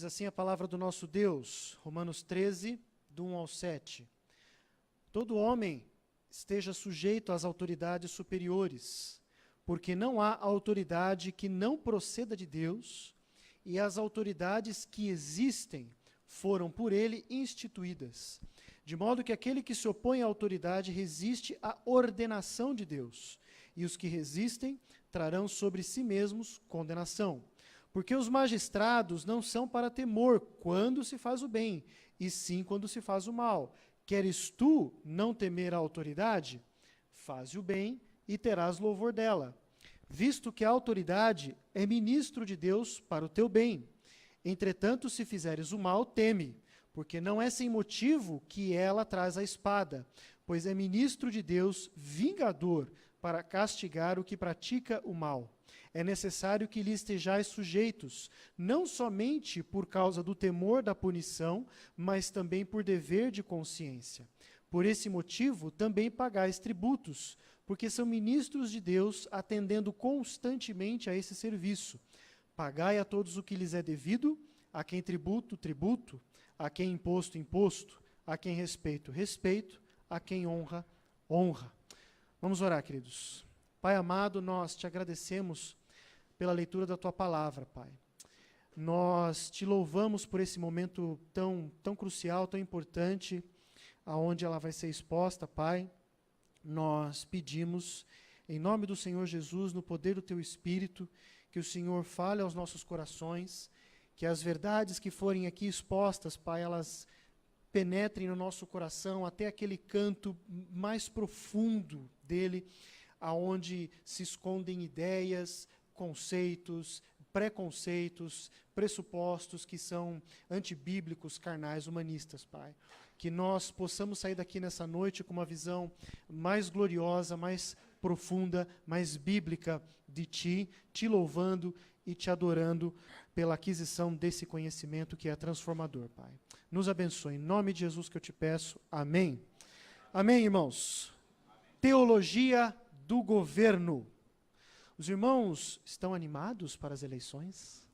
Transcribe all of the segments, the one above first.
assim a palavra do nosso Deus, Romanos 13, do 1 ao 7. Todo homem esteja sujeito às autoridades superiores, porque não há autoridade que não proceda de Deus, e as autoridades que existem foram por ele instituídas, de modo que aquele que se opõe à autoridade resiste à ordenação de Deus, e os que resistem trarão sobre si mesmos condenação. Porque os magistrados não são para temor quando se faz o bem, e sim quando se faz o mal. Queres tu não temer a autoridade? Faze o bem e terás louvor dela, visto que a autoridade é ministro de Deus para o teu bem. Entretanto, se fizeres o mal, teme, porque não é sem motivo que ela traz a espada, pois é ministro de Deus, vingador, para castigar o que pratica o mal. É necessário que lhe estejais sujeitos, não somente por causa do temor da punição, mas também por dever de consciência. Por esse motivo, também pagais tributos, porque são ministros de Deus, atendendo constantemente a esse serviço. Pagai a todos o que lhes é devido, a quem tributo, tributo, a quem imposto, imposto, a quem respeito, respeito, a quem honra, honra. Vamos orar, queridos. Pai amado, nós te agradecemos pela leitura da tua palavra, Pai. Nós te louvamos por esse momento tão crucial, tão importante, aonde ela vai ser exposta, Pai. Nós pedimos, em nome do Senhor Jesus, no poder do teu Espírito, que o Senhor fale aos nossos corações, que as verdades que forem aqui expostas, Pai, elas penetrem no nosso coração até aquele canto mais profundo dele, aonde se escondem ideias, conceitos, preconceitos, pressupostos que são antibíblicos, carnais, humanistas, Pai. Que nós possamos sair daqui nessa noite com uma visão mais gloriosa, mais profunda, mais bíblica de Ti, Te louvando e Te adorando pela aquisição desse conhecimento que é transformador, Pai. Nos abençoe, em nome de Jesus que eu te peço. Amém. Amém, irmãos. Teologia do governo. Os irmãos estão animados para as eleições?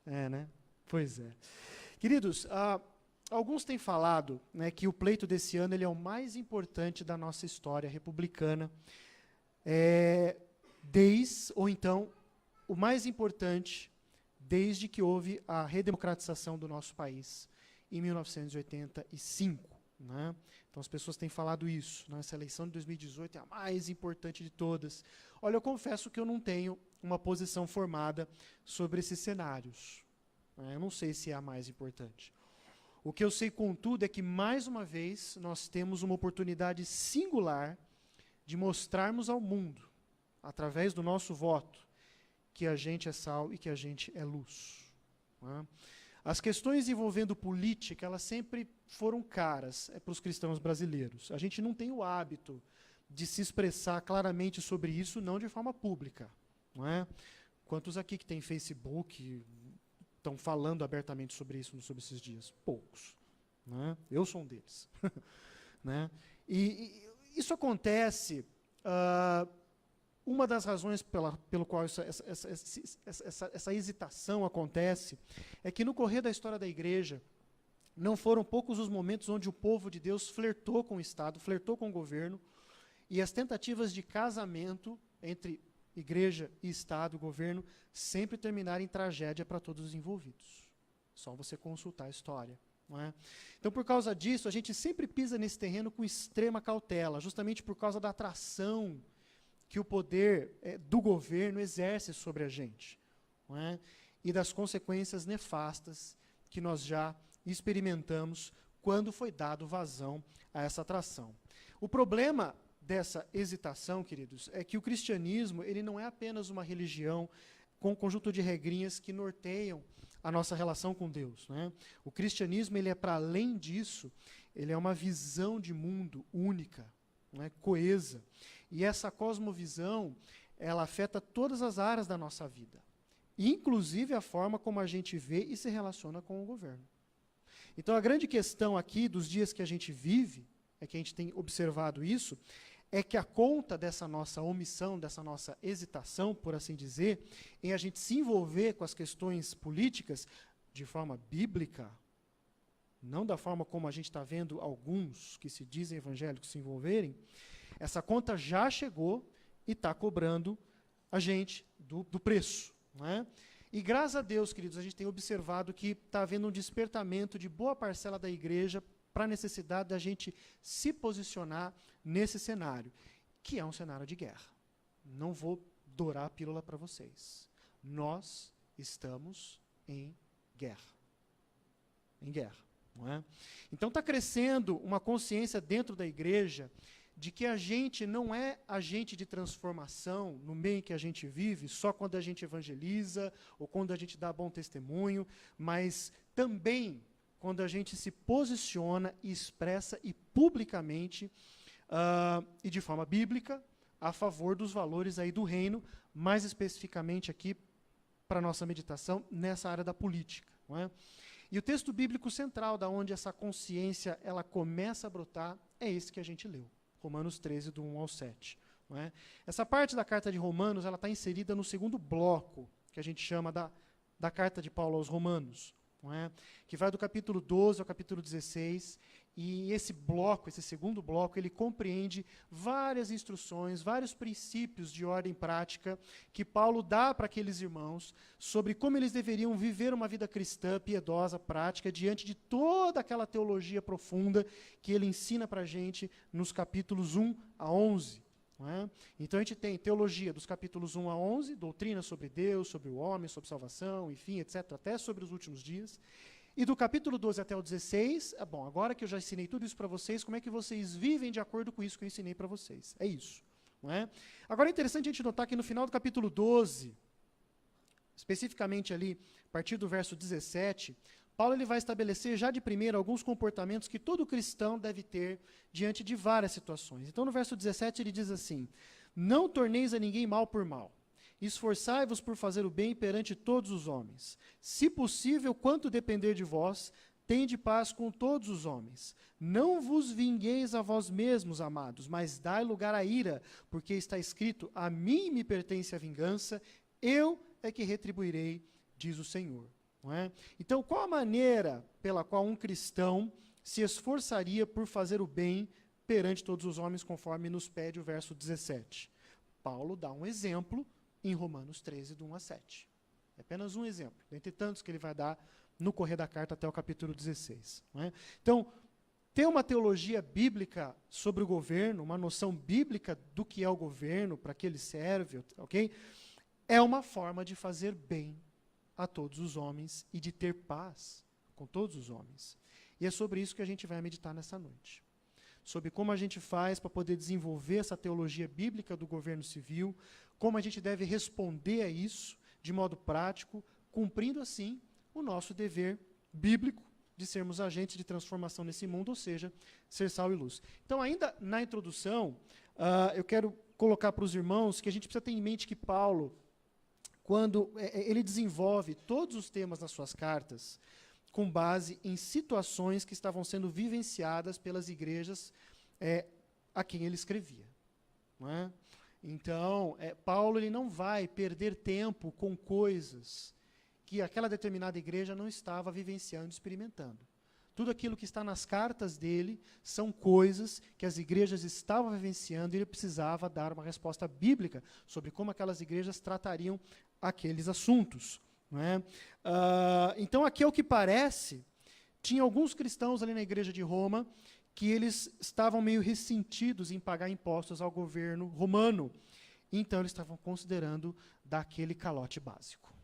Né? Pois é. Queridos, alguns têm falado, né, que o pleito desse ano ele é o mais importante da nossa história republicana, ou então, o mais importante desde que houve a redemocratização do nosso país, em 1985. Né? Então as pessoas têm falado isso, né? Essa eleição de 2018 é a mais importante de todas. Olha, eu confesso que eu não tenho uma posição formada sobre esses cenários. Né? Eu não sei se é a mais importante. O que eu sei, contudo, é que, mais uma vez, nós temos uma oportunidade singular de mostrarmos ao mundo, através do nosso voto, que a gente é sal e que a gente é luz. Né? As questões envolvendo política, elas sempre foram caras para os cristãos brasileiros. A gente não tem o hábito de se expressar claramente sobre isso, não de forma pública. Não é? Quantos aqui que tem Facebook estão falando abertamente sobre isso, sobre esses dias? Poucos. Né? Eu sou um deles. Né? E isso acontece... uma das razões pelo qual essa hesitação acontece é que no correr da história da igreja, não foram poucos os momentos onde o povo de Deus flertou com o Estado, flertou com o governo, e as tentativas de casamento entre igreja e Estado, governo, sempre terminaram em tragédia para todos os envolvidos. Só você consultar a história. Não é? Então, por causa disso, a gente sempre pisa nesse terreno com extrema cautela, justamente por causa da atração que o poder do governo exerce sobre a gente, não é? E das consequências nefastas que nós já experimentamos quando foi dado vazão a essa atração. O problema dessa hesitação, queridos, é que o cristianismo ele não é apenas uma religião com um conjunto de regrinhas que norteiam a nossa relação com Deus. Né? O cristianismo ele é, para além disso, ele é uma visão de mundo única, né, coesa. E essa cosmovisão, ela afeta todas as áreas da nossa vida, inclusive a forma como a gente vê e se relaciona com o governo. Então, a grande questão aqui dos dias que a gente vive, é que a gente tem observado isso, é que a conta dessa nossa omissão, dessa nossa hesitação, por assim dizer, em a gente se envolver com as questões políticas, de forma bíblica, não da forma como a gente está vendo alguns que se dizem evangélicos se envolverem, essa conta já chegou e está cobrando a gente do preço. Não é? E graças a Deus, queridos, a gente tem observado que está havendo um despertamento de boa parcela da igreja para a necessidade da gente se posicionar nesse cenário, que é um cenário de guerra. Não vou dourar a pílula para vocês. Nós estamos em guerra. Em guerra. Não é? Então está crescendo uma consciência dentro da igreja de que a gente não é agente de transformação no meio em que a gente vive, só quando a gente evangeliza ou quando a gente dá bom testemunho, mas também quando a gente se posiciona e expressa e publicamente e de forma bíblica a favor dos valores aí do reino, mais especificamente aqui para a nossa meditação nessa área da política. Não é? E o texto bíblico central da onde essa consciência ela começa a brotar é esse que a gente leu. Romanos 13, do 1 ao 7. Não é? Essa parte da carta de Romanos está inserida no segundo bloco, que a gente chama da carta de Paulo aos Romanos, não é? Que vai do capítulo 12 ao capítulo 16, e esse bloco, esse segundo bloco, ele compreende várias instruções, vários princípios de ordem prática que Paulo dá para aqueles irmãos sobre como eles deveriam viver uma vida cristã, piedosa, prática, diante de toda aquela teologia profunda que ele ensina para a gente nos capítulos 1 a 11. Não é? Então a gente tem teologia dos capítulos 1 a 11, doutrina sobre Deus, sobre o homem, sobre salvação, enfim, etc., até sobre os últimos dias. E do capítulo 12 até o 16, bom, agora que eu já ensinei tudo isso para vocês, como é que vocês vivem de acordo com isso que eu ensinei para vocês? É isso. Não é? Agora é interessante a gente notar que no final do capítulo 12, especificamente ali, a partir do verso 17, Paulo ele vai estabelecer já de primeiro alguns comportamentos que todo cristão deve ter diante de várias situações. Então no verso 17 ele diz assim: não torneis a ninguém mal por mal. Esforçai-vos por fazer o bem perante todos os homens. Se possível, quanto depender de vós, tende paz com todos os homens. Não vos vingueis a vós mesmos, amados, mas dai lugar à ira, porque está escrito: a mim me pertence a vingança, eu é que retribuirei, diz o Senhor. Não é? Então, qual a maneira pela qual um cristão se esforçaria por fazer o bem perante todos os homens, conforme nos pede o verso 17? Paulo dá um exemplo em Romanos 13, do 1 a 7. É apenas um exemplo, dentre tantos que ele vai dar no correr da carta até o capítulo 16. Não é? Então, ter uma teologia bíblica sobre o governo, uma noção bíblica do que é o governo, para que ele serve, ok? É uma forma de fazer bem a todos os homens e de ter paz com todos os homens. E é sobre isso que a gente vai meditar nessa noite. Sobre como a gente faz para poder desenvolver essa teologia bíblica do governo civil, como a gente deve responder a isso de modo prático, cumprindo assim o nosso dever bíblico de sermos agentes de transformação nesse mundo, ou seja, ser sal e luz. Então, ainda na introdução, eu quero colocar para os irmãos que a gente precisa ter em mente que Paulo, quando ele desenvolve todos os temas nas suas cartas, com base em situações que estavam sendo vivenciadas pelas igrejas a quem ele escrevia. Não é? Então, Paulo ele não vai perder tempo com coisas que aquela determinada igreja não estava vivenciando, experimentando. Tudo aquilo que está nas cartas dele são coisas que as igrejas estavam vivenciando e ele precisava dar uma resposta bíblica sobre como aquelas igrejas tratariam aqueles assuntos. Não é? Então, aqui, ao que parece, tinha alguns cristãos ali na igreja de Roma que eles estavam meio ressentidos em pagar impostos ao governo romano. Então, eles estavam considerando dar aquele calote básico.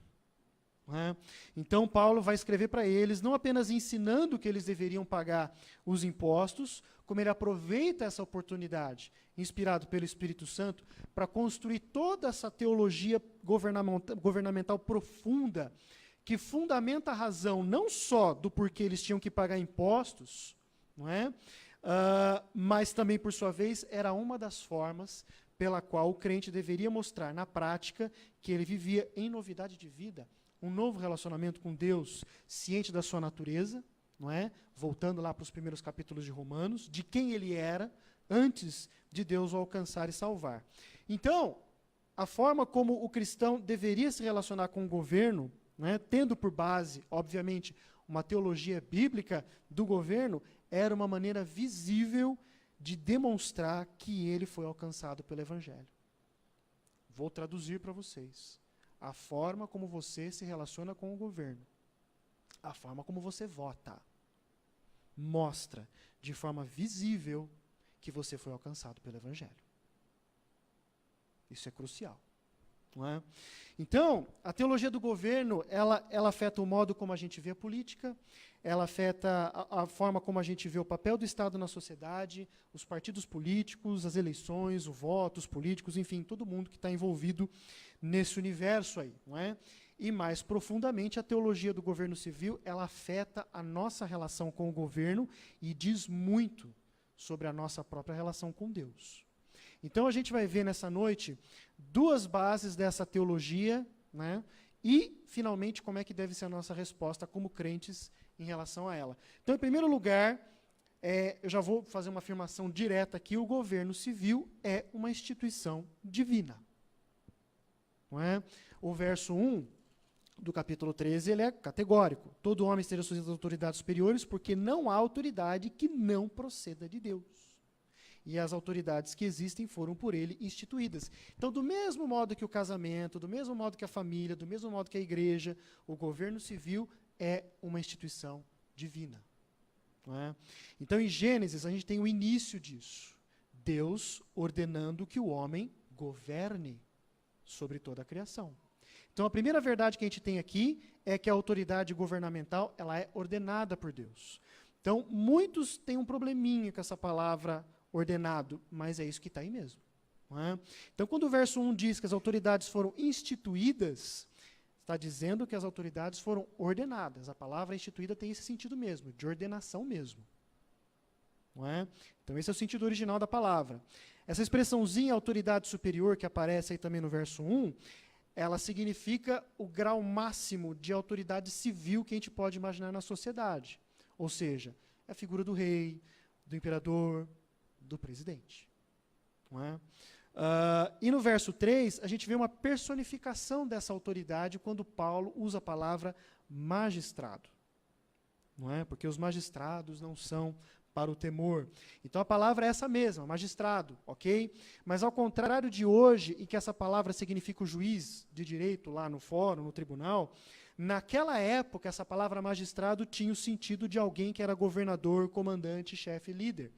Não é? Então, Paulo vai escrever para eles, não apenas ensinando que eles deveriam pagar os impostos, como ele aproveita essa oportunidade, inspirado pelo Espírito Santo, para construir toda essa teologia governamental profunda, que fundamenta a razão não só do porquê eles tinham que pagar impostos, não é? Mas também, por sua vez, era uma das formas pela qual o crente deveria mostrar na prática que ele vivia em novidade de vida, um novo relacionamento com Deus, ciente da sua natureza, não é? Voltando lá para os primeiros capítulos de Romanos, de quem ele era antes de Deus o alcançar e salvar. Então, a forma como o cristão deveria se relacionar com o governo né, tendo por base, obviamente, uma teologia bíblica do governo, era uma maneira visível de demonstrar que ele foi alcançado pelo Evangelho. Vou traduzir para vocês. A forma como você se relaciona com o governo, a forma como você vota, mostra de forma visível que você foi alcançado pelo Evangelho. Isso é crucial. Não é? Então, a teologia do governo, ela afeta o modo como a gente vê a política, ela afeta a forma como a gente vê o papel do Estado na sociedade, os partidos políticos, as eleições, o voto, os políticos, enfim, todo mundo que está envolvido nesse universo aí. Não é? E mais profundamente, a teologia do governo civil, ela afeta a nossa relação com o governo e diz muito sobre a nossa própria relação com Deus. Então a gente vai ver nessa noite duas bases dessa teologia, né? E, finalmente, como é que deve ser a nossa resposta como crentes em relação a ela. Então, em primeiro lugar, eu já vou fazer uma afirmação direta aqui, o governo civil é uma instituição divina. Não é? O verso 1 do capítulo 13, ele é categórico. Todo homem esteja sujeito às autoridades superiores, porque não há autoridade que não proceda de Deus. E as autoridades que existem foram por ele instituídas. Então, do mesmo modo que o casamento, do mesmo modo que a família, do mesmo modo que a igreja, o governo civil é uma instituição divina. Não é? Então, em Gênesis, a gente tem o início disso. Deus ordenando que o homem governe sobre toda a criação. Então, a primeira verdade que a gente tem aqui é que a autoridade governamental ela é ordenada por Deus. Então, muitos têm um probleminha com essa palavra ordenado, mas é isso que está aí mesmo. Não é? Então, quando o verso 1 diz que as autoridades foram instituídas, está dizendo que as autoridades foram ordenadas. A palavra instituída tem esse sentido mesmo, de ordenação mesmo. Não é? Então, esse é o sentido original da palavra. Essa expressãozinha autoridade superior, que aparece aí também no verso 1, ela significa o grau máximo de autoridade civil que a gente pode imaginar na sociedade. Ou seja, é a figura do rei, do imperador, do presidente. Não é? E no verso 3, a gente vê uma personificação dessa autoridade quando Paulo usa a palavra magistrado. Não é? Porque os magistrados não são para o temor. Então a palavra é essa mesma, magistrado, ok? Mas ao contrário de hoje, em que essa palavra significa o juiz de direito lá no fórum, no tribunal, naquela época essa palavra magistrado tinha o sentido de alguém que era governador, comandante, chefe, líder.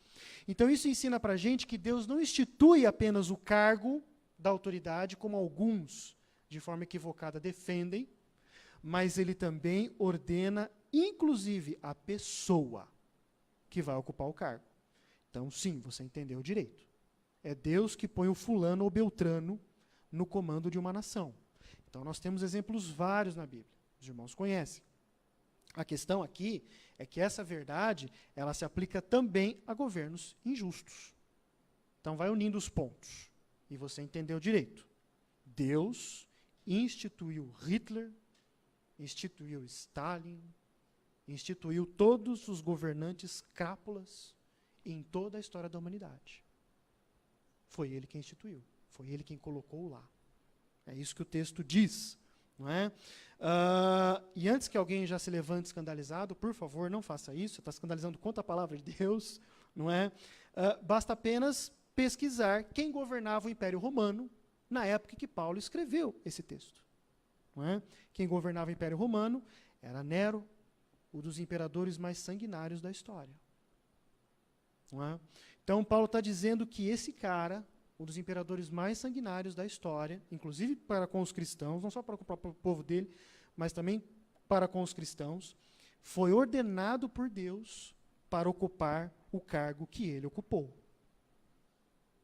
Então isso ensina para a gente que Deus não institui apenas o cargo da autoridade, como alguns, de forma equivocada, defendem, mas ele também ordena, inclusive, a pessoa que vai ocupar o cargo. Então, sim, você entendeu direito. É Deus que põe o fulano ou beltrano no comando de uma nação. Então, nós temos exemplos vários na Bíblia. Os irmãos conhecem. A questão aqui é que essa verdade, ela se aplica também a governos injustos. Então, vai unindo os pontos. E você entendeu direito. Deus instituiu Hitler, instituiu Stalin, instituiu todos os governantes crápulas em toda a história da humanidade. Foi ele quem instituiu. Foi ele quem colocou lá. É isso que o texto diz. Não é? E antes que alguém já se levante escandalizado, por favor, não faça isso. Você está escandalizando contra a palavra de Deus. Não é? Basta apenas pesquisar quem governava o Império Romano na época que Paulo escreveu esse texto. Não é? Quem governava o Império Romano era Nero, um dos imperadores mais sanguinários da história. Não é? Então, Paulo está dizendo que esse cara, um dos imperadores mais sanguinários da história, inclusive para com os cristãos, não só para com o próprio povo dele, mas também para com os cristãos, foi ordenado por Deus para ocupar o cargo que ele ocupou.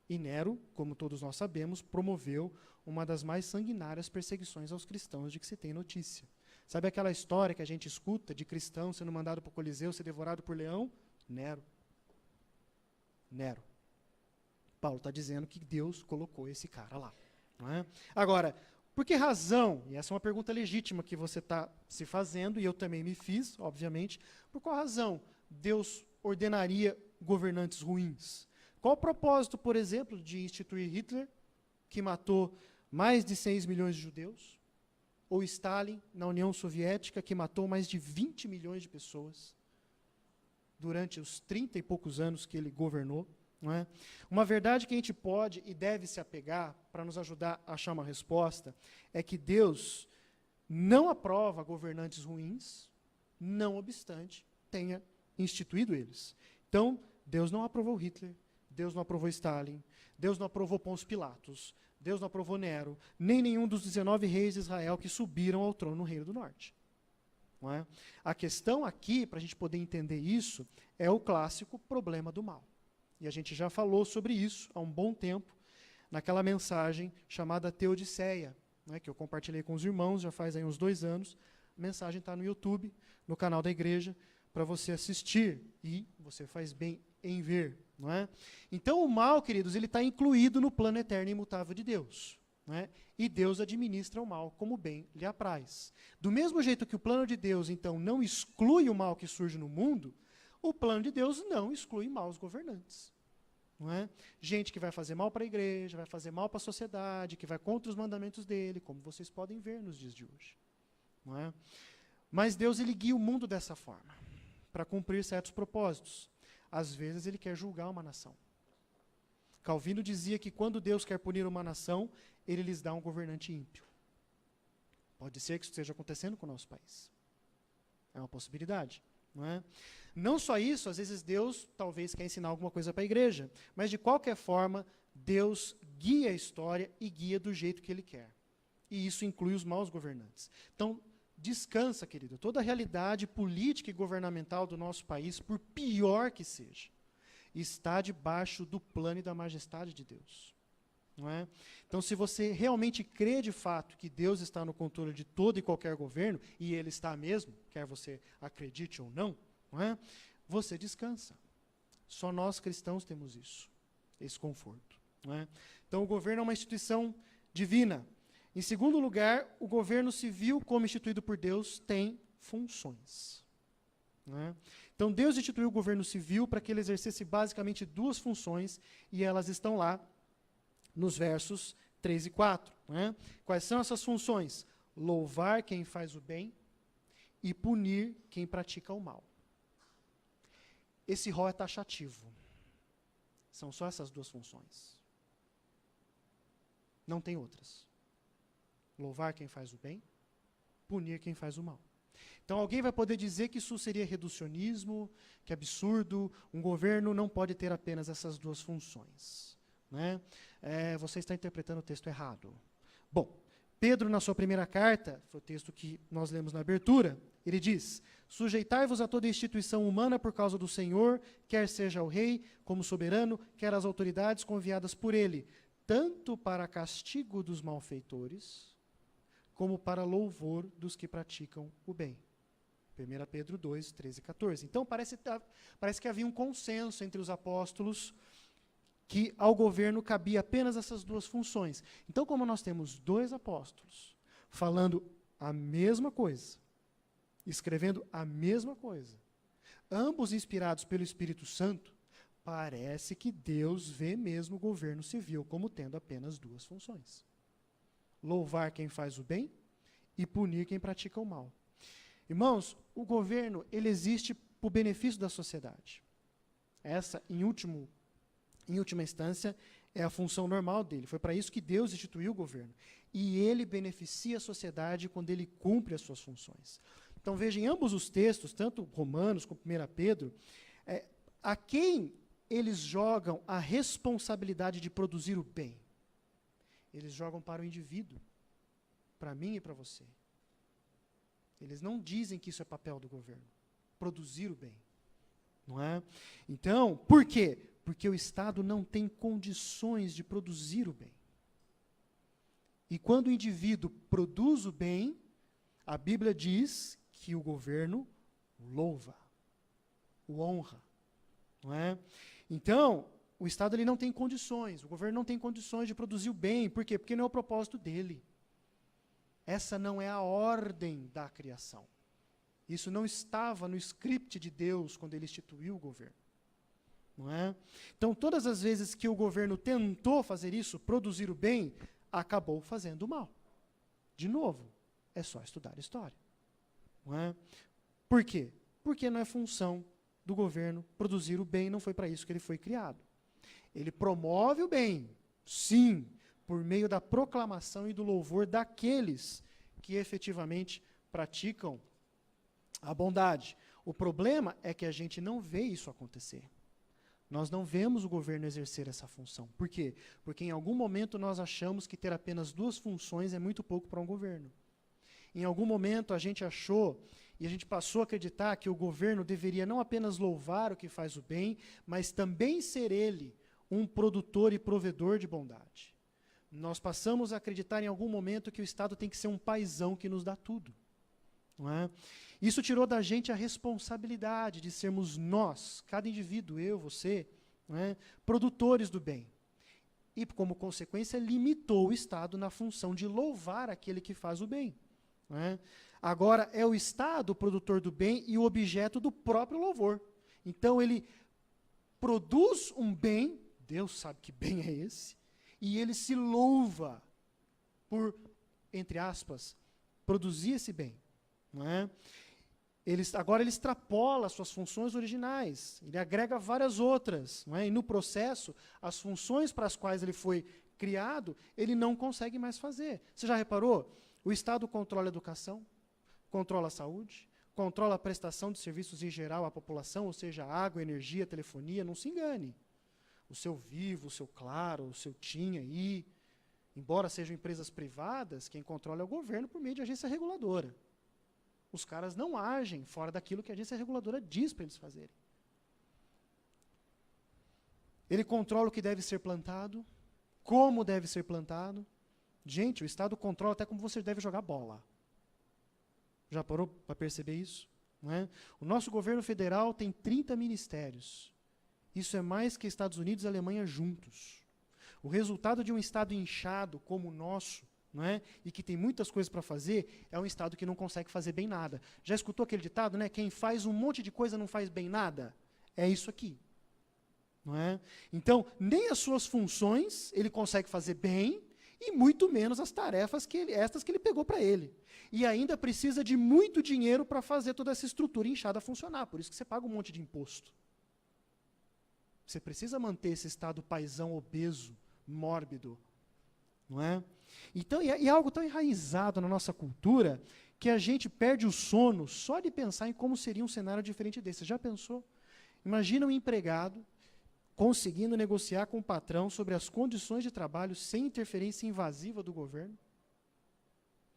E Nero, como todos nós sabemos, promoveu uma das mais sanguinárias perseguições aos cristãos de que se tem notícia. Sabe aquela história que a gente escuta de cristão sendo mandado para o Coliseu ser devorado por leão? Nero. Nero. Paulo está dizendo que Deus colocou esse cara lá. Não é? Agora, por que razão, e essa é uma pergunta legítima que você está se fazendo, e eu também me fiz, obviamente, por qual razão Deus ordenaria governantes ruins? Qual o propósito, por exemplo, de instituir Hitler, que matou mais de 6 milhões de judeus? ou Stalin, na União Soviética, que matou mais de 20 milhões de pessoas durante os 30 e poucos anos que ele governou. Não é? Uma verdade que a gente pode e deve se apegar para nos ajudar a achar uma resposta é que Deus não aprova governantes ruins, não obstante tenha instituído eles. Então, Deus não aprovou Hitler, Deus não aprovou Stalin, Deus não aprovou Pôncio Pilatos, Deus não aprovou Nero, nem nenhum dos 19 reis de Israel que subiram ao trono no Reino do Norte. Não é? A questão aqui, para a gente poder entender isso, é o clássico problema do mal. E a gente já falou sobre isso há um bom tempo, naquela mensagem chamada Teodiceia, né, que eu compartilhei com os irmãos, já faz aí uns 2 anos. A mensagem está no YouTube, no canal da igreja, para você assistir, e você faz bem em ver. Não é? Então o mal, queridos, ele está incluído no plano eterno e imutável de Deus. Não é? E Deus administra o mal como bem lhe apraz. Do mesmo jeito que o plano de Deus, então, não exclui o mal que surge no mundo, o plano de Deus não exclui maus governantes. Não é? Gente que vai fazer mal para a igreja, vai fazer mal para a sociedade, que vai contra os mandamentos dele, como vocês podem ver nos dias de hoje. Não é? Mas Deus, ele guia o mundo dessa forma, para cumprir certos propósitos. Às vezes ele quer julgar uma nação. Calvino dizia que quando Deus quer punir uma nação, ele lhes dá um governante ímpio. Pode ser que isso esteja acontecendo com o nosso país. É uma possibilidade. Não é? Não só isso, às vezes Deus talvez quer ensinar alguma coisa para a igreja, mas de qualquer forma, Deus guia a história e guia do jeito que Ele quer. E isso inclui os maus governantes. Então, descansa, querido, toda a realidade política e governamental do nosso país, por pior que seja, está debaixo do plano e da majestade de Deus. Não é? Então, se você realmente crê de fato que Deus está no controle de todo e qualquer governo, e Ele está mesmo, quer você acredite ou não, é? Você descansa. Só nós cristãos temos isso, esse conforto. Não é? Então, o governo é uma instituição divina. Em segundo lugar, o governo civil, como instituído por Deus, tem funções. Não é? Então, Deus instituiu o governo civil para que ele exercesse basicamente 2 funções, e elas estão lá nos versos 3 e 4. Não é? Quais são essas funções? Louvar quem faz o bem e punir quem pratica o mal. Esse rol é taxativo. São só essas 2 funções. Não tem outras. Louvar quem faz o bem, punir quem faz o mal. Então alguém vai poder dizer que isso seria reducionismo, que absurdo, um governo não pode ter apenas essas 2 funções. Né? Você está interpretando o texto errado. Bom, Pedro, na sua primeira carta, foi o texto que nós lemos na abertura, ele diz: sujeitai-vos a toda instituição humana por causa do Senhor, quer seja o rei como soberano, quer as autoridades conviadas por ele, tanto para castigo dos malfeitores, como para louvor dos que praticam o bem. 1 Pedro 2, 13 e 14. Então, parece que havia um consenso entre os apóstolos que ao governo cabia apenas essas 2 funções. Então, como nós temos 2 apóstolos falando a mesma coisa, escrevendo a mesma coisa, ambos inspirados pelo Espírito Santo, parece que Deus vê mesmo o governo civil como tendo apenas 2 funções. Louvar quem faz o bem e punir quem pratica o mal. Irmãos, o governo, ele existe para o benefício da sociedade. Essa, em última instância, é a função normal dele. Foi para isso que Deus instituiu o governo. E ele beneficia a sociedade quando ele cumpre as suas funções. Então, veja, em ambos os textos, tanto Romanos como 1 Pedro, a quem eles jogam a responsabilidade de produzir o bem? Eles jogam para o indivíduo, para mim e para você. Eles não dizem que isso é papel do governo, produzir o bem. Não é? Então, por quê? Porque o Estado não tem condições de produzir o bem. E quando o indivíduo produz o bem, a Bíblia diz que o governo o louva, o honra. Não é? Então, o Estado ele não tem condições, o governo não tem condições de produzir o bem. Por quê? Porque não é o propósito dele. Essa não é a ordem da criação. Isso não estava no script de Deus quando ele instituiu o governo. Não é? Então, todas as vezes que o governo tentou fazer isso, produzir o bem, acabou fazendo o mal. De novo. é só estudar história. Não é? Por quê? Porque não é função do governo produzir o bem, não foi para isso que ele foi criado. Ele promove o bem, sim, por meio da proclamação e do louvor daqueles que efetivamente praticam a bondade. O problema é que a gente não vê isso acontecer. Nós não vemos o governo exercer essa função. Por quê? Porque em algum momento nós achamos que ter apenas 2 funções é muito pouco para um governo. Em algum momento a gente achou e a gente passou a acreditar que o governo deveria não apenas louvar o que faz o bem, mas também ser ele um produtor e provedor de bondade. Nós passamos a acreditar em algum momento que o Estado tem que ser um paizão que nos dá tudo. Não é? Isso tirou da gente a responsabilidade de sermos nós, cada indivíduo, eu, você, não é? Produtores do bem. E, como consequência, limitou o Estado na função de louvar aquele que faz o bem. Não é? Agora, é o Estado o produtor do bem e o objeto do próprio louvor. Então, ele produz um bem, Deus sabe que bem é esse, e ele se louva por, entre aspas, produzir esse bem. Não é? Agora ele extrapola as suas funções originais, ele agrega várias outras, não é? E no processo, as funções para as quais ele foi criado, ele não consegue mais fazer. Você já reparou? O Estado controla a educação, controla a saúde, controla a prestação de serviços em geral à população, ou seja, água, energia, telefonia, não se engane. O seu Vivo, o seu Claro, o seu TIM aí, embora sejam empresas privadas, quem controla é o governo por meio de agência reguladora. Os caras não agem fora daquilo que a agência reguladora diz para eles fazerem. Ele controla o que deve ser plantado, como deve ser plantado. Gente, o Estado controla até como você deve jogar bola. Já parou para perceber isso? Não é? O nosso governo federal tem 30 ministérios. Isso é mais que Estados Unidos e Alemanha juntos. O resultado de um Estado inchado como o nosso, não é? E que tem muitas coisas para fazer, é um Estado que não consegue fazer bem nada. Já escutou aquele ditado, né? Quem faz um monte de coisa não faz bem nada? É isso aqui. Não é? Então, nem as suas funções ele consegue fazer bem, e muito menos as tarefas estas que ele pegou para ele. E ainda precisa de muito dinheiro para fazer toda essa estrutura inchada funcionar. Por isso que você paga um monte de imposto. Você precisa manter esse Estado paizão obeso, mórbido. Não é? Então, é algo tão enraizado na nossa cultura que a gente perde o sono só de pensar em como seria um cenário diferente desse. Você já pensou? Imagina um empregado conseguindo negociar com o patrão sobre as condições de trabalho sem interferência invasiva do governo.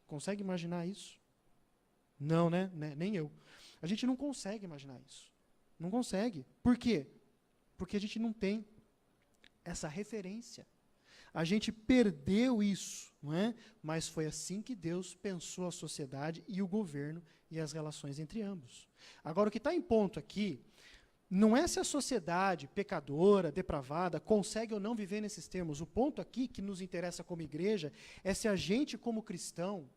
Consegue imaginar isso? Não, né? Nem eu. A gente não consegue imaginar isso. Não consegue. Por quê? Porque a gente não tem essa referência. A gente perdeu isso, não é? Mas foi assim que Deus pensou a sociedade e o governo e as relações entre ambos. Agora, o que está em ponto aqui não é se a sociedade pecadora, depravada, consegue ou não viver nesses termos. O ponto aqui que nos interessa como igreja é se a gente, como cristão,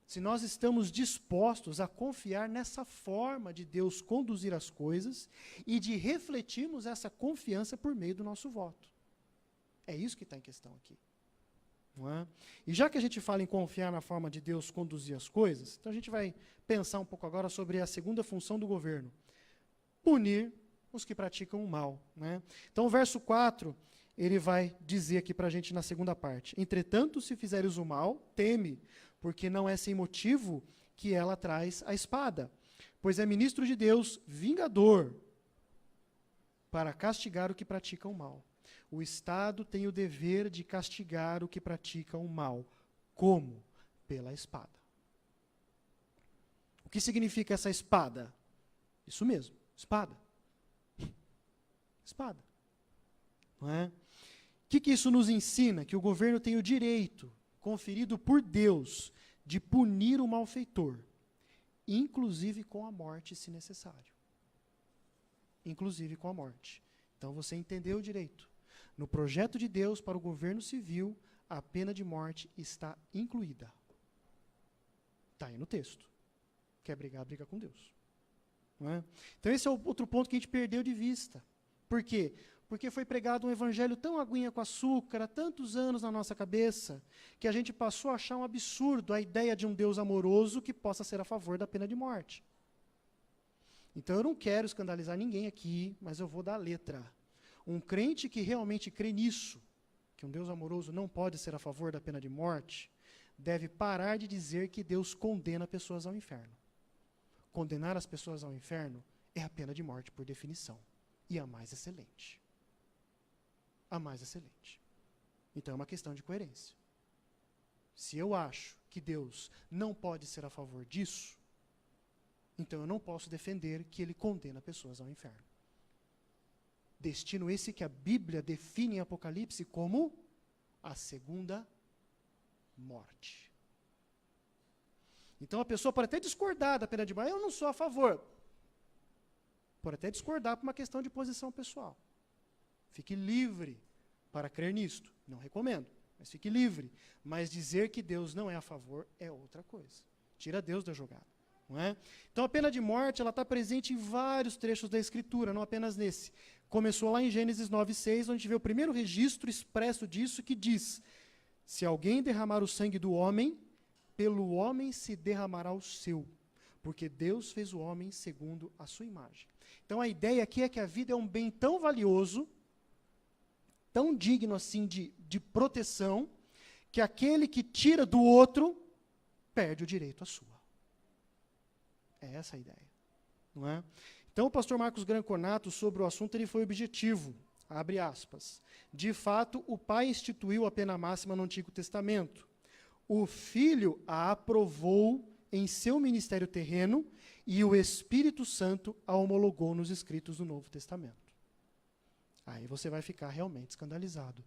se nós estamos dispostos a confiar nessa forma de Deus conduzir as coisas e de refletirmos essa confiança por meio do nosso voto. É isso que está em questão aqui. Não é? E já que a gente fala em confiar na forma de Deus conduzir as coisas, então a gente vai pensar um pouco agora sobre a segunda função do governo. Punir os que praticam o mal. Né? Então o verso 4, ele vai dizer aqui para a gente na segunda parte. Entretanto, se fizeres o mal, teme, porque não é sem motivo que ela traz a espada, pois é ministro de Deus, vingador, para castigar o que pratica o mal. O Estado tem o dever de castigar o que pratica o mal. Como? Pela espada. O que significa essa espada? Isso mesmo, espada. Espada. Não é? O que isso nos ensina? Que o governo tem o direito, conferido por Deus, de punir o malfeitor, inclusive com a morte, se necessário. Inclusive com a morte. Então você entendeu o direito. No projeto de Deus para o governo civil, a pena de morte está incluída. Está aí no texto. Quer brigar, briga com Deus. Não é? Então esse é o outro ponto que a gente perdeu de vista. Por quê? porque foi pregado um evangelho tão aguinha com açúcar há tantos anos na nossa cabeça, que a gente passou a achar um absurdo a ideia de um Deus amoroso que possa ser a favor da pena de morte. Então eu não quero escandalizar ninguém aqui, mas eu vou dar a letra. Um crente que realmente crê nisso, que um Deus amoroso não pode ser a favor da pena de morte, deve parar de dizer que Deus condena pessoas ao inferno. Condenar as pessoas ao inferno é a pena de morte por definição, e a mais excelente. A mais excelente. Então é uma questão de coerência. Se eu acho que Deus não pode ser a favor disso, então eu não posso defender que ele condena pessoas ao inferno. Destino esse que a Bíblia define em Apocalipse como a segunda morte. Então a pessoa pode até discordar da pena de morte, eu não sou a favor. Pode até discordar por uma questão de posição pessoal. Fique livre para crer nisto. Não recomendo, mas fique livre. Mas dizer que Deus não é a favor é outra coisa. Tira Deus da jogada. Não é? Então a pena de morte está presente em vários trechos da Escritura, não apenas nesse. Começou lá em Gênesis 9:6, onde a gente vê o primeiro registro expresso disso, que diz: se alguém derramar o sangue do homem, pelo homem se derramará o seu, porque Deus fez o homem segundo a sua imagem. Então a ideia aqui é que a vida é um bem tão valioso, tão digno assim de proteção, que aquele que tira do outro, perde o direito à sua. É essa a ideia, não é? Então o pastor Marcos Granconato, sobre o assunto, ele foi objetivo, abre aspas. De fato, o Pai instituiu a pena máxima no Antigo Testamento. O Filho a aprovou em seu ministério terreno e o Espírito Santo a homologou nos escritos do Novo Testamento. Aí você vai ficar realmente escandalizado.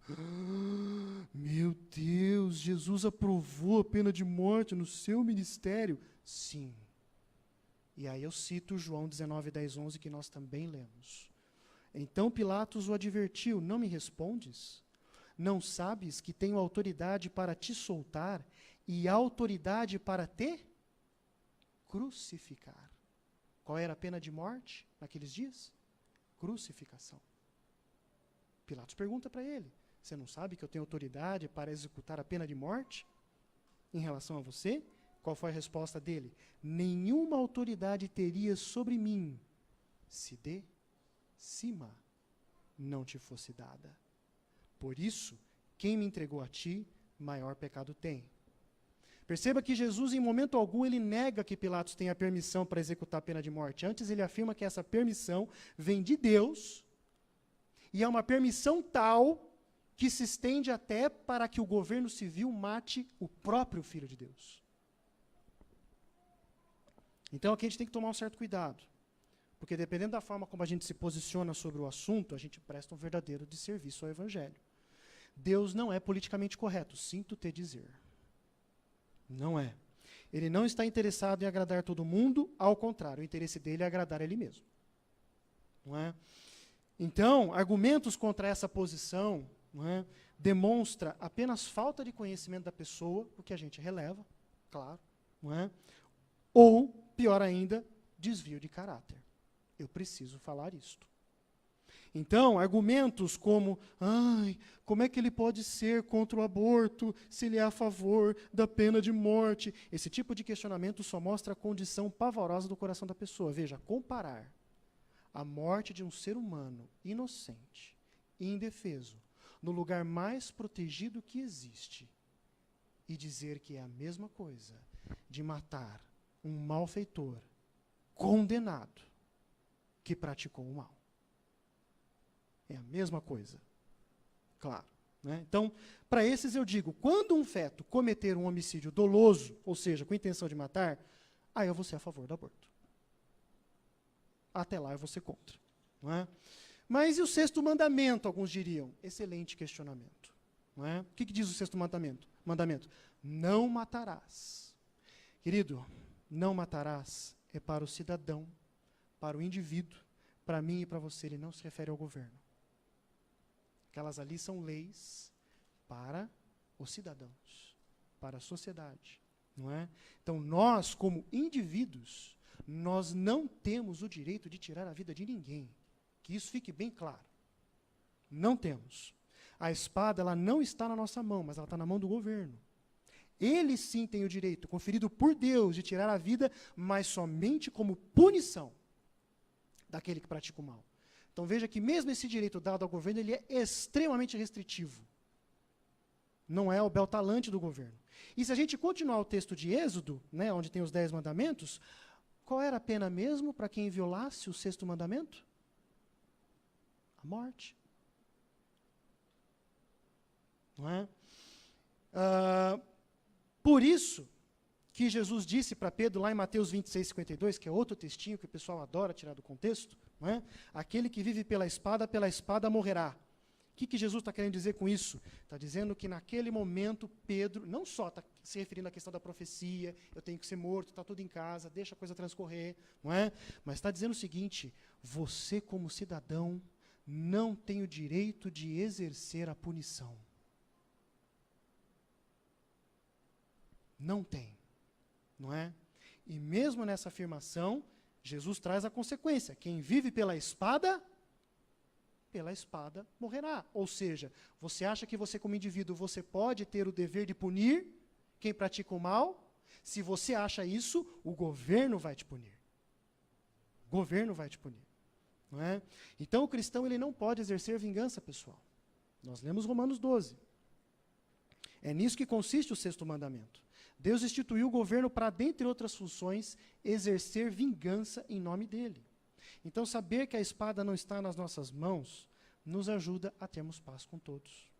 Meu Deus, Jesus aprovou a pena de morte no seu ministério? Sim. E aí eu cito João 19:10-11, que nós também lemos. Então Pilatos o advertiu: não me respondes? Não sabes que tenho autoridade para te soltar e autoridade para te crucificar? Qual era a pena de morte naqueles dias? Crucificação. Pilatos pergunta para ele: você não sabe que eu tenho autoridade para executar a pena de morte em relação a você? Qual foi a resposta dele? Nenhuma autoridade teria sobre mim se de cima não te fosse dada. Por isso, quem me entregou a ti, maior pecado tem. Perceba que Jesus, em momento algum, ele nega que Pilatos tenha permissão para executar a pena de morte. Antes, ele afirma que essa permissão vem de Deus, e é uma permissão tal que se estende até para que o governo civil mate o próprio Filho de Deus. Então aqui a gente tem que tomar um certo cuidado, porque dependendo da forma como a gente se posiciona sobre o assunto, a gente presta um verdadeiro desserviço ao Evangelho. Deus não é politicamente correto, sinto te dizer. Não é. Ele não está interessado em agradar todo mundo, ao contrário, o interesse dele é agradar ele mesmo. Não é? Então, argumentos contra essa posição, não é, demonstra apenas falta de conhecimento da pessoa, o que a gente releva, claro, não é? Ou, pior ainda, desvio de caráter. Eu preciso falar isto. Então, argumentos como, como é que ele pode ser contra o aborto se ele é a favor da pena de morte? Esse tipo de questionamento só mostra a condição pavorosa do coração da pessoa. Veja, comparar a morte de um ser humano inocente e indefeso no lugar mais protegido que existe e dizer que é a mesma coisa de matar um malfeitor condenado que praticou o mal. É a mesma coisa. Claro. Né? Então, para esses eu digo, quando um feto cometer um homicídio doloso, ou seja, com intenção de matar, aí eu vou ser a favor do aborto. Até lá eu vou ser contra. Não é? Mas e o sexto mandamento, alguns diriam? Excelente questionamento. Não é? O que diz o sexto mandamento? Não matarás. Querido, não matarás é para o cidadão, para o indivíduo, para mim e para você, ele não se refere ao governo. Aquelas ali são leis para os cidadãos, para a sociedade, não é? Então, nós, como indivíduos, nós não temos o direito de tirar a vida de ninguém. Que isso fique bem claro. Não temos. A espada, ela não está na nossa mão, mas ela está na mão do governo. Ele sim tem o direito, conferido por Deus, de tirar a vida, mas somente como punição daquele que pratica o mal. Então veja que mesmo esse direito dado ao governo, ele é extremamente restritivo. Não é o bel-talante do governo. E se a gente continuar o texto de Êxodo, né, onde tem os 10 mandamentos, qual era a pena mesmo para quem violasse o 6º mandamento? A morte. Não é? Por isso que Jesus disse para Pedro, lá em Mateus 26:52, que é outro textinho que o pessoal adora tirar do contexto, não é? Aquele que vive pela espada morrerá. O que Jesus está querendo dizer com isso? Está dizendo que naquele momento Pedro, não só está se referindo à questão da profecia, eu tenho que ser morto, está tudo em casa, deixa a coisa transcorrer, não é? Mas está dizendo o seguinte, você como cidadão não tem o direito de exercer a punição. Não tem, não é? E mesmo nessa afirmação, Jesus traz a consequência. Quem vive pela espada morrerá. Ou seja, você acha que você como indivíduo, você pode ter o dever de punir quem pratica o mal? Se você acha isso, o governo vai te punir. O governo vai te punir. Não é? Então o cristão ele não pode exercer vingança pessoal. Nós lemos Romanos 12. É nisso que consiste o 6º mandamento. Deus instituiu o governo para, dentre outras funções, exercer vingança em nome dele. Então, saber que a espada não está nas nossas mãos, nos ajuda a termos paz com todos.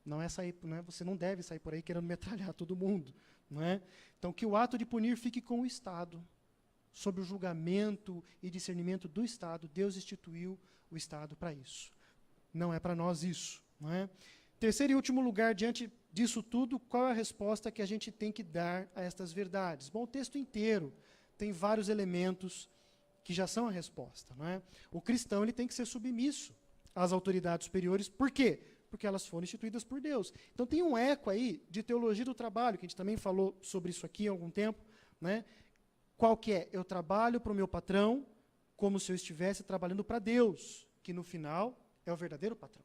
Não é sair, não é, você não deve sair por aí querendo metralhar todo mundo. Não é? Então, que o ato de punir fique com o Estado. Sob o julgamento e discernimento do Estado, Deus instituiu o Estado para isso. Não é para nós isso. Não é? Terceiro e último lugar, diante disso tudo, qual é a resposta que a gente tem que dar a estas verdades? Bom, o texto inteiro tem vários elementos que já são a resposta. Não é? O cristão ele tem que ser submisso às autoridades superiores. Por quê? Porque elas foram instituídas por Deus. Então tem um eco aí de teologia do trabalho, que a gente também falou sobre isso aqui há algum tempo. Né? Qual que é? Eu trabalho para o meu patrão como se eu estivesse trabalhando para Deus, que no final é o verdadeiro patrão.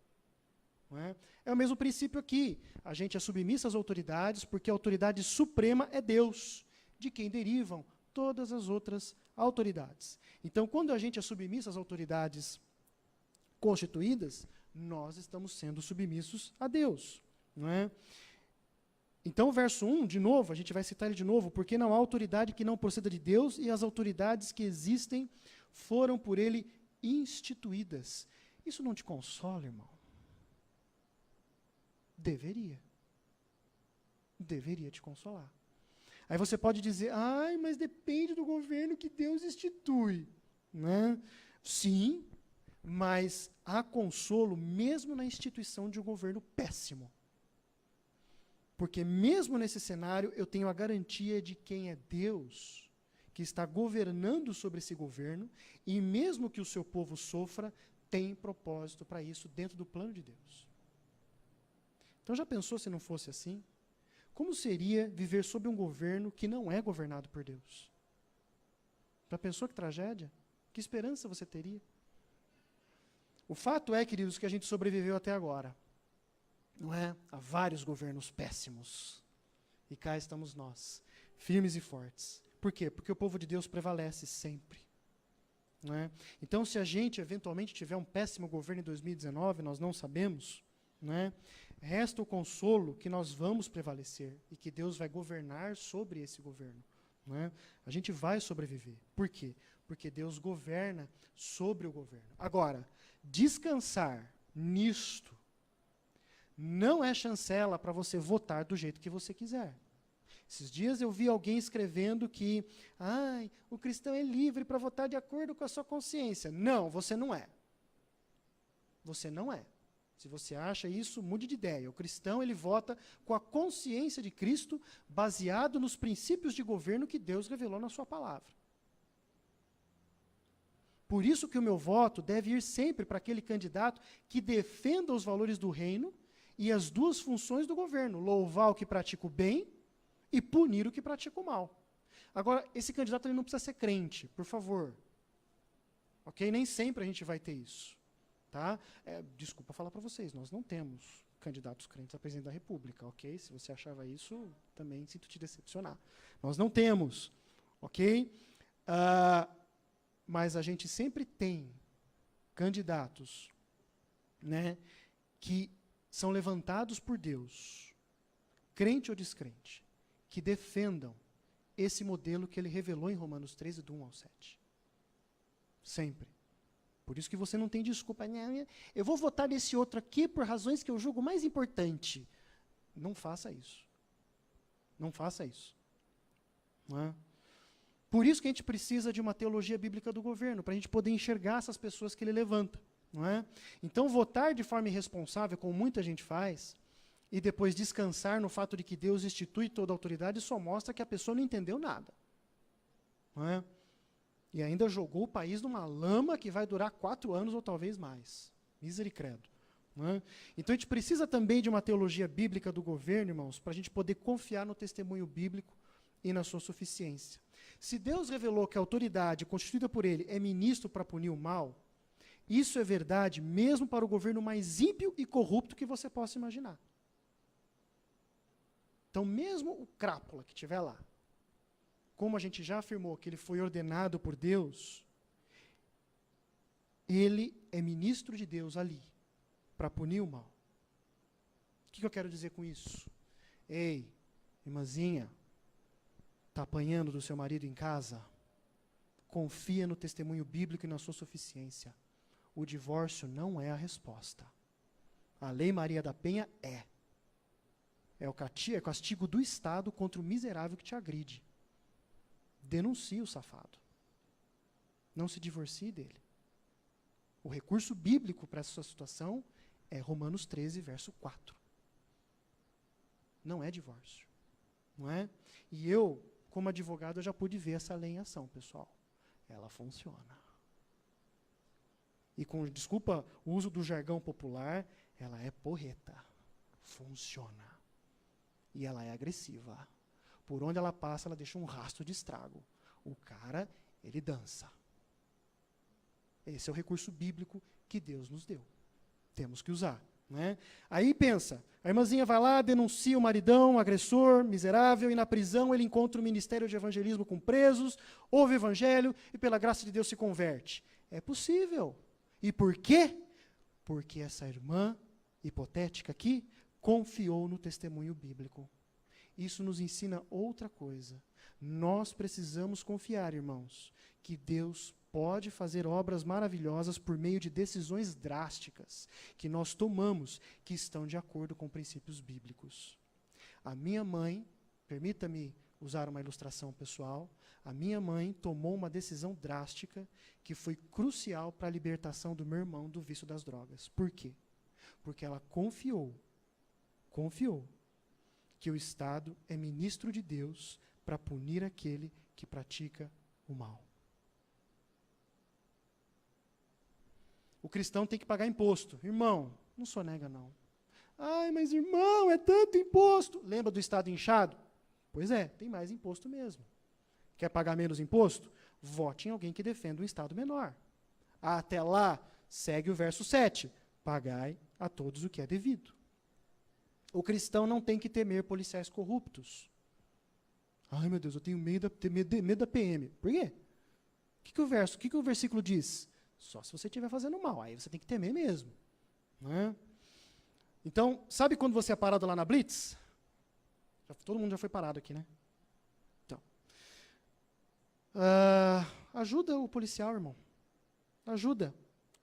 Não é? É o mesmo princípio aqui. A gente é submissa às autoridades, porque a autoridade suprema é Deus, de quem derivam todas as outras autoridades. Então, quando a gente é submissa às autoridades constituídas, nós estamos sendo submissos a Deus. Não é? Então, o verso 1, de novo, a gente vai citar ele de novo, porque não há autoridade que não proceda de Deus, e as autoridades que existem foram por ele instituídas. Isso não te consola, irmão? Deveria. Deveria te consolar. Aí você pode dizer, mas depende do governo que Deus institui. Né? Sim, mas há consolo mesmo na instituição de um governo péssimo. Porque mesmo nesse cenário, eu tenho a garantia de quem é Deus, que está governando sobre esse governo, e mesmo que o seu povo sofra, tem propósito para isso dentro do plano de Deus. Então já pensou se não fosse assim? Como seria viver sob um governo que não é governado por Deus? Já pensou que tragédia? Que esperança você teria? O fato é, queridos, que a gente sobreviveu até agora. Não é? Há vários governos péssimos. E cá estamos nós, firmes e fortes. Por quê? Porque o povo de Deus prevalece sempre. Não é? Então, se a gente eventualmente tiver um péssimo governo em 2019, nós não sabemos, não é? Resta o consolo que nós vamos prevalecer e que Deus vai governar sobre esse governo. Não é? A gente vai sobreviver. Por quê? Porque Deus governa sobre o governo. Agora, descansar nisto não é chancela para você votar do jeito que você quiser. Esses dias eu vi alguém escrevendo que o cristão é livre para votar de acordo com a sua consciência. Não, você não é. Você não é. Se você acha isso, mude de ideia. O cristão, ele vota com a consciência de Cristo, baseado nos princípios de governo que Deus revelou na sua palavra. Por isso que o meu voto deve ir sempre para aquele candidato que defenda os valores do reino e as duas funções do governo, louvar o que pratica o bem e punir o que pratica o mal. Agora, esse candidato ele não precisa ser crente, por favor. Ok? Nem sempre a gente vai ter isso. Tá? Desculpa falar para vocês, nós não temos candidatos crentes a presidente da República, ok? Se você achava isso, também sinto te decepcionar. Nós não temos, ok? Mas a gente sempre tem candidatos, né, que são levantados por Deus, crente ou descrente, que defendam esse modelo que ele revelou em Romanos 13, do 1 ao 7. Sempre. Por isso que você não tem desculpa. Eu vou votar nesse outro aqui por razões que eu julgo mais importante. Não faça isso. Não faça isso. Não é? Por isso que a gente precisa de uma teologia bíblica do governo, para a gente poder enxergar essas pessoas que ele levanta. Não é? Então, votar de forma irresponsável, como muita gente faz, e depois descansar no fato de que Deus institui toda a autoridade, só mostra que a pessoa não entendeu nada. Não é? E ainda jogou o país numa lama que vai durar 4 anos ou talvez mais. Misericredo. Não é? Então a gente precisa também de uma teologia bíblica do governo, irmãos, para a gente poder confiar no testemunho bíblico e na sua suficiência. Se Deus revelou que a autoridade constituída por ele é ministro para punir o mal, isso é verdade mesmo para o governo mais ímpio e corrupto que você possa imaginar. Então, mesmo o crápula que estiver lá, como a gente já afirmou que ele foi ordenado por Deus, ele é ministro de Deus ali, para punir o mal. O que eu quero dizer com isso? Ei, irmãzinha, está apanhando do seu marido em casa? Confia no testemunho bíblico e na sua suficiência. O divórcio não é a resposta. A Lei Maria da Penha é. É o castigo do Estado contra o miserável que te agride. Denuncie o safado. Não se divorcie dele. O recurso bíblico para essa situação é Romanos 13, verso 4. Não é divórcio. Não é? E eu, como advogado, eu já pude ver essa lei em ação, pessoal. Ela funciona. E com, desculpa o uso do jargão popular, ela é porreta. Funciona. E ela é agressiva. Por onde ela passa, ela deixa um rastro de estrago. O cara, ele dança. Esse é o recurso bíblico que Deus nos deu. Temos que usar. Né? Aí pensa, a irmãzinha vai lá, denuncia o maridão, o agressor, miserável, e na prisão ele encontra o ministério de evangelismo com presos, ouve o evangelho e pela graça de Deus se converte. É possível. E por quê? Porque essa irmã hipotética aqui confiou no testemunho bíblico. Isso nos ensina outra coisa. Nós precisamos confiar, irmãos, que Deus pode fazer obras maravilhosas por meio de decisões drásticas que nós tomamos, que estão de acordo com princípios bíblicos. A minha mãe, permita-me usar uma ilustração pessoal, a minha mãe tomou uma decisão drástica que foi crucial para a libertação do meu irmão do vício das drogas. Por quê? Porque ela confiou que o Estado é ministro de Deus para punir aquele que pratica o mal. O cristão tem que pagar imposto. Irmão, não sonega não. Ai, mas irmão, é tanto imposto. Lembra do Estado inchado? Pois é, tem mais imposto mesmo. Quer pagar menos imposto? Vote em alguém que defenda um Estado menor. Até lá, segue o verso 7. Pagai a todos o que é devido. O cristão não tem que temer policiais corruptos. Ai, meu Deus, eu tenho medo da PM. Por quê? O que o versículo diz? Só se você estiver fazendo mal. Aí você tem que temer mesmo. Né? Então, sabe quando você é parado lá na Blitz? Todo mundo já foi parado aqui, né? Então, ajuda o policial, irmão. Ajuda.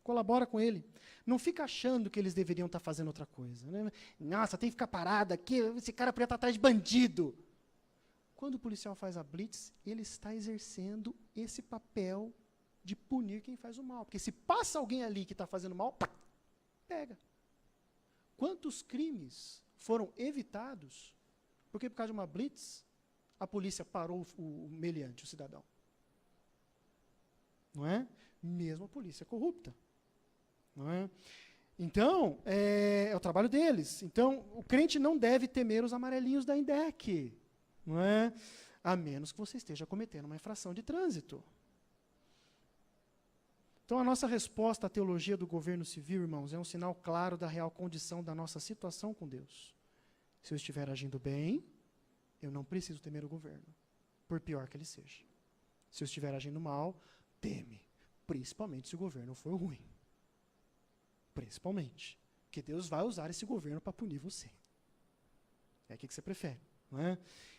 Colabora com ele. Não fica achando que eles deveriam estar fazendo outra coisa. Né? Nossa, tem que ficar parado aqui, esse cara podia estar atrás de bandido. Quando o policial faz a blitz, ele está exercendo esse papel de punir quem faz o mal. Porque se passa alguém ali que está fazendo mal, pega. Quantos crimes foram evitados porque por causa de uma blitz, a polícia parou o meliante, o cidadão? Não é? Mesmo a polícia corrupta. Não é? Então, é o trabalho deles. Então, o crente não deve temer os amarelinhos da INDEC, não é? A menos que você esteja cometendo uma infração de trânsito. Então, a nossa resposta à teologia do governo civil, irmãos, é um sinal claro da real condição da nossa situação com Deus. Se eu estiver agindo bem, eu não preciso temer o governo, por pior que ele seja. Se eu estiver agindo mal, teme, principalmente se o governo for ruim. Principalmente. Porque Deus vai usar esse governo para punir você. É o que você prefere, não é?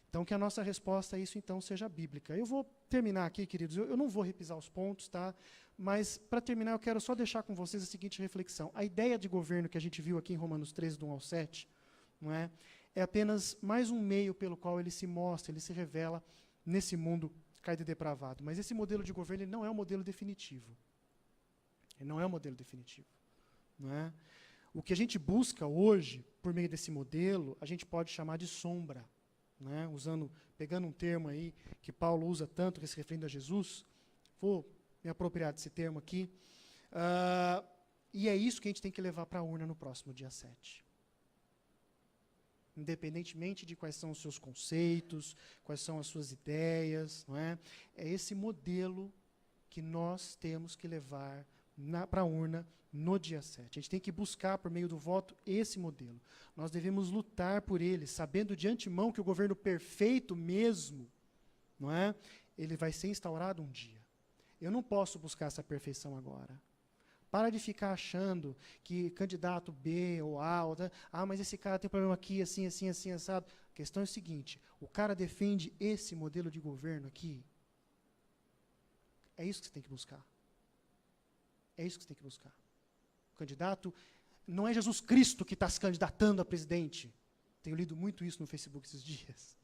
Então, que a nossa resposta a isso, então, seja bíblica. Eu vou terminar aqui, queridos, eu não vou repisar os pontos, tá? Mas, para terminar, eu quero só deixar com vocês a seguinte reflexão. A ideia de governo que a gente viu aqui em Romanos 13, do 1 ao 7, não é? É apenas mais um meio pelo qual ele se mostra, ele se revela nesse mundo caído e depravado. Mas esse modelo de governo ele não é um modelo definitivo. Ele não é um modelo definitivo. Não é? O que a gente busca hoje, por meio desse modelo, a gente pode chamar de sombra. Né, pegando um termo aí que Paulo usa tanto, que se referindo a Jesus, vou me apropriar desse termo aqui, e é isso que a gente tem que levar para a urna no próximo dia 7. Independentemente de quais são os seus conceitos, quais são as suas ideias, não é? É esse modelo que nós temos que levar para a urna no dia 7. A gente tem que buscar, por meio do voto, esse modelo. Nós devemos lutar por ele, sabendo de antemão que o governo perfeito mesmo, não é? Ele vai ser instaurado um dia. Eu não posso buscar essa perfeição agora. Para de ficar achando que candidato B ou A, mas esse cara tem problema aqui, assim, assim, assim, assado. A questão é a seguinte, o cara defende esse modelo de governo aqui. É isso que você tem que buscar. É isso que você tem que buscar. O candidato não é Jesus Cristo que está se candidatando a presidente. Tenho lido muito isso no Facebook esses dias.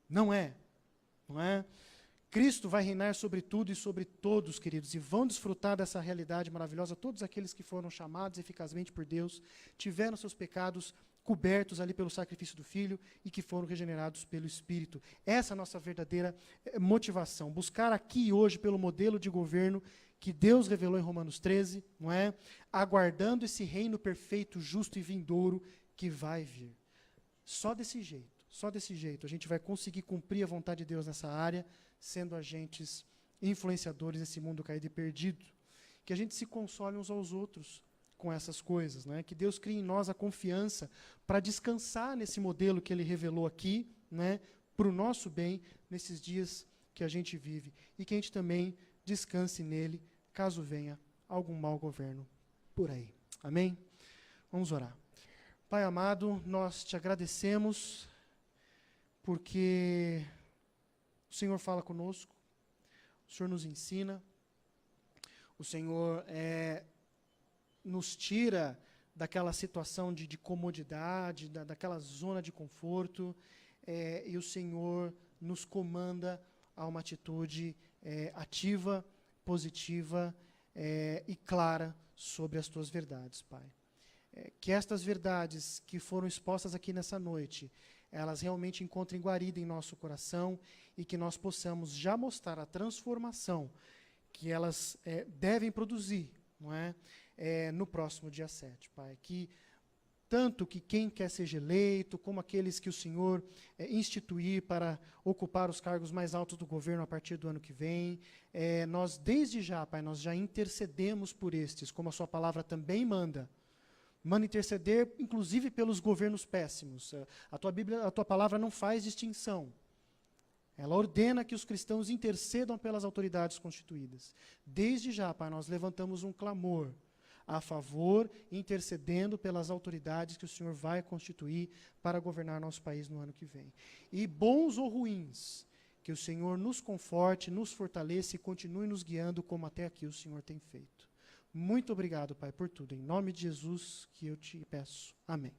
Não é. Não é? Cristo vai reinar sobre tudo e sobre todos, queridos, e vão desfrutar dessa realidade maravilhosa todos aqueles que foram chamados eficazmente por Deus, tiveram seus pecados cobertos ali pelo sacrifício do Filho e que foram regenerados pelo Espírito. Essa é a nossa verdadeira motivação. Buscar aqui e hoje pelo modelo de governo que Deus revelou em Romanos 13, não é? Aguardando esse reino perfeito, justo e vindouro que vai vir. Só desse jeito a gente vai conseguir cumprir a vontade de Deus nessa área, sendo agentes influenciadores desse mundo caído e perdido. Que a gente se console uns aos outros com essas coisas, né? Que Deus crie em nós a confiança para descansar nesse modelo que Ele revelou aqui, né? Para o nosso bem, nesses dias que a gente vive. E que a gente também descanse nele, caso venha algum mau governo por aí. Amém? Vamos orar. Pai amado, nós te agradecemos porque o Senhor fala conosco, o Senhor nos ensina, o Senhor nos tira daquela situação de comodidade, daquela zona de conforto, e o Senhor nos comanda a uma atitude ativa, positiva e clara sobre as tuas verdades, Pai. Que estas verdades que foram expostas aqui nessa noite, elas realmente encontrem guarida em nosso coração e que nós possamos já mostrar a transformação que elas devem produzir, não é? No próximo dia 7, Pai. Que tanto que quem quer seja eleito, como aqueles que o Senhor instituir para ocupar os cargos mais altos do governo a partir do ano que vem, nós desde já, Pai, nós já intercedemos por estes, como a sua palavra também manda. Manda interceder, inclusive, pelos governos péssimos. A tua palavra não faz distinção. Ela ordena que os cristãos intercedam pelas autoridades constituídas. Desde já, Pai, nós levantamos um clamor a favor, intercedendo pelas autoridades que o Senhor vai constituir para governar nosso país no ano que vem. E bons ou ruins, que o Senhor nos conforte, nos fortaleça e continue nos guiando como até aqui o Senhor tem feito. Muito obrigado, Pai, por tudo. Em nome de Jesus que eu te peço. Amém.